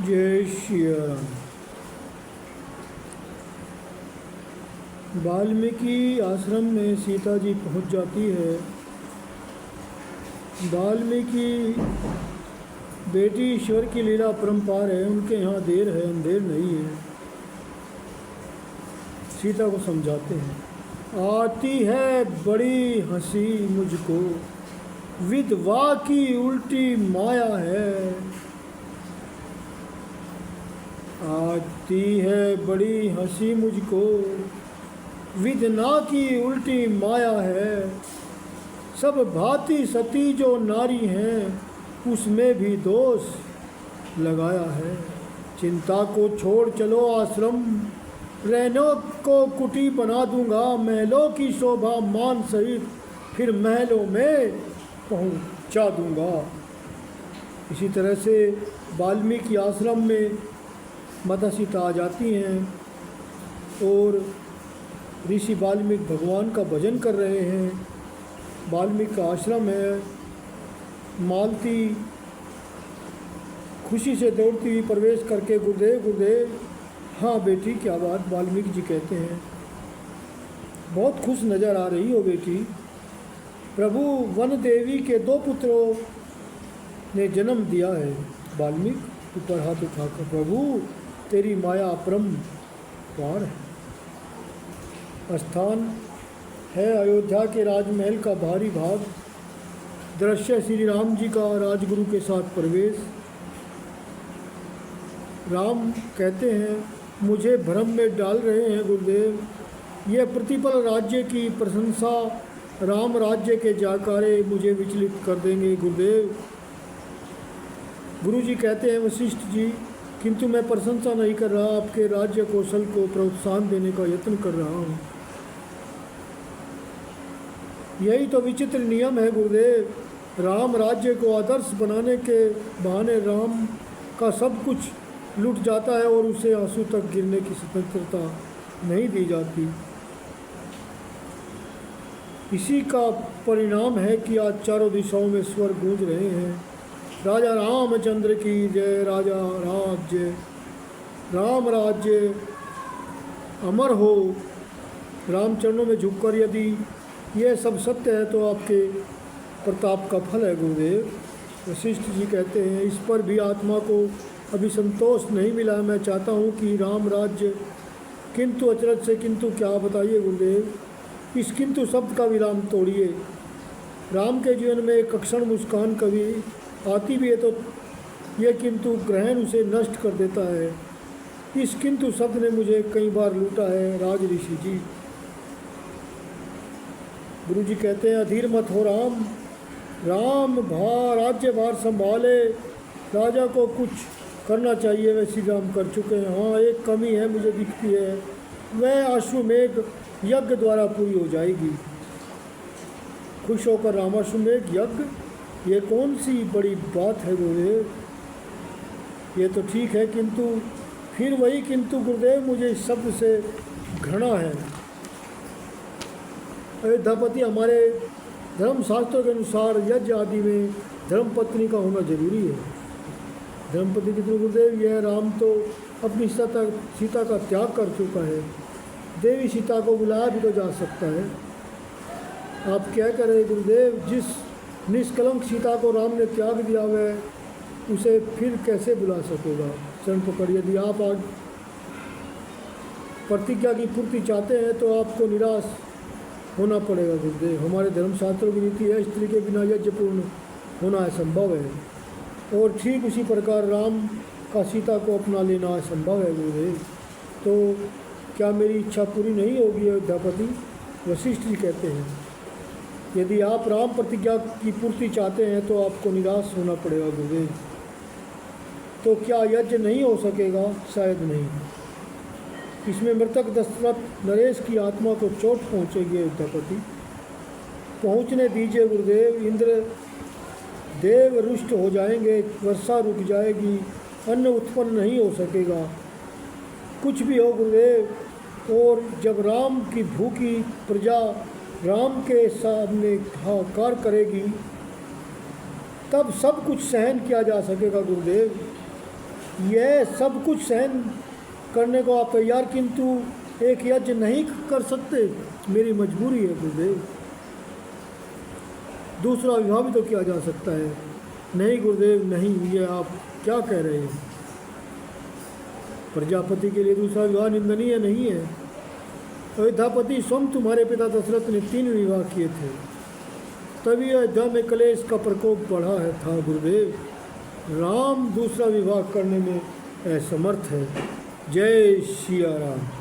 जय श्री राम। वाल्मीकि आश्रम में सीता जी पहुंच जाती है। वाल्मीकि बेटी ईश्वर की लीला अपरंपार है, उनके यहाँ देर है अंधेर नहीं है। सीता को समझाते हैं, आती है बड़ी हंसी मुझको, विधवा की उल्टी माया है। आती है बड़ी हंसी मुझको, विधना की उल्टी माया है। सब भांति सती जो नारी हैं, उसमें भी दोष लगाया है। चिंता को छोड़ चलो आश्रम, रहनों को कुटी बना दूंगा। महलों की शोभा मान सहित फिर महलों में पहुंचा दूंगा। इसी तरह से वाल्मीकि आश्रम में माता सीता आ जाती हैं और ऋषि वाल्मीकि भगवान का भजन कर रहे हैं। वाल्मीकि का आश्रम है। मालती खुशी से दौड़ती हुई प्रवेश करके, गुरुदेव गुरुदेव। हाँ बेटी, क्या बात? वाल्मीकि जी कहते हैं, बहुत खुश नज़र आ रही हो बेटी। प्रभु वन देवी के 2 पुत्रों ने जन्म दिया है। वाल्मीकि ऊपर हाथ उठाकर, प्रभु तेरी माया अपरंपार है। स्थान है अयोध्या के राजमहल का भारी भाग। दृश्य श्री राम जी का राजगुरु के साथ प्रवेश। राम कहते हैं, मुझे भ्रम में डाल रहे हैं गुरुदेव। यह प्रतिपल राज्य की प्रशंसा, राम राज्य के जयकारे मुझे विचलित कर देंगे गुरुदेव। गुरु जी कहते हैं, वशिष्ठ जी, किंतु मैं प्रशंसा नहीं कर रहा, आपके राज्य कौशल को प्रोत्साहन देने का यत्न कर रहा हूँ। यही तो विचित्र नियम है गुरुदेव। राम राज्य को आदर्श बनाने के बहाने राम का सब कुछ लूट जाता है और उसे आंसू तक गिरने की स्वतंत्रता नहीं दी जाती। इसी का परिणाम है कि आज चारों दिशाओं में स्वर गूंज रहे हैं, राजा रामचंद्र की जय, राजा राज्य, राम राज्य अमर हो। राम चरणों में झुककर यदि यह सब सत्य है तो आपके प्रताप का फल है गुरुदेव। वशिष्ठ जी कहते हैं, इस पर भी आत्मा को अभी संतोष नहीं मिला। मैं चाहता हूँ कि राम राज्य, किंतु अचरज से किंतु क्या बताइए गुरुदेव। इस किंतु शब्द का विराम तोड़िए। राम के जीवन में एक क्षण मुस्कान कभी आती भी है तो यह किंतु ग्रहण उसे नष्ट कर देता है। इस किंतु शब्द ने मुझे कई बार लूटा है राज ऋषि जी। गुरु जी कहते हैं, अधीर मत हो राम। राम राज्य भार संभाले, राजा को कुछ करना चाहिए, वह श्री राम कर चुके हैं। हाँ, एक कमी है मुझे दिखती है, वह अश्वमेघ यज्ञ द्वारा पूरी हो जाएगी। खुश होकर रामाश्वमेघ यज्ञ, ये कौन सी बड़ी बात है गुरुदेव। ये तो ठीक है, किंतु फिर वही किंतु गुरुदेव, मुझे इस शब्द से घृणा है। अयोध्यापति हमारे धर्मशास्त्रों के अनुसार यज्ञ आदि में धर्मपत्नी का होना जरूरी है। धर्मपत्नी की गुरुदेव, यह राम तो अपनी सीता का त्याग कर चुका है। देवी सीता को बुलाया भी तो जा सकता है। आप क्या करें गुरुदेव, जिस निष्कलंक सीता को राम ने त्याग दिया, वह उसे फिर कैसे बुला सकेगा। चरण पकड़, यदि आप आज प्रतिज्ञा की पूर्ति चाहते हैं तो आपको निराश होना पड़ेगा गुरुदेव। हमारे धर्मशास्त्रों की रीति है, स्त्री के बिना यज्ञ पूर्ण होना असंभव है और ठीक उसी प्रकार राम का सीता को अपना लेना असंभव है गुरुदेव। तो क्या मेरी इच्छा पूरी नहीं होगी अयोध्यापति? वशिष्ठ जी कहते हैं, यदि आप राम प्रतिज्ञा की पूर्ति चाहते हैं तो आपको निराश होना पड़ेगा गुरुदेव। तो क्या यज्ञ नहीं हो सकेगा? शायद नहीं। इसमें मृतक दशरथ नरेश की आत्मा को चोट पहुँचेगी अयोध्यापति। पहुँचने दीजिए गुरुदेव। इंद्र देव रुष्ट हो जाएंगे, वर्षा रुक जाएगी, अन्न उत्पन्न नहीं हो सकेगा, कुछ भी हो गुरुदेव। और जब राम की भूखी प्रजा राम के सामने हाहाकार करेगी, तब सब कुछ सहन किया जा सकेगा गुरुदेव। यह सब कुछ सहन करने को आप तैयार, किंतु एक यज्ञ नहीं कर सकते। मेरी मजबूरी है गुरुदेव। दूसरा विवाह भी तो किया जा सकता है। नहीं गुरुदेव नहीं, ये आप क्या कह रहे हैं? प्रजापति के लिए दूसरा विवाह निंदनीय नहीं है। अयोध्यापति स्वयं तुम्हारे पिता दशरथ ने 3 विवाह किए थे, तभी अयोध्या में कलेश का प्रकोप बढ़ा है था गुरुदेव। राम दूसरा विवाह करने में असमर्थ है। जय सिया राम।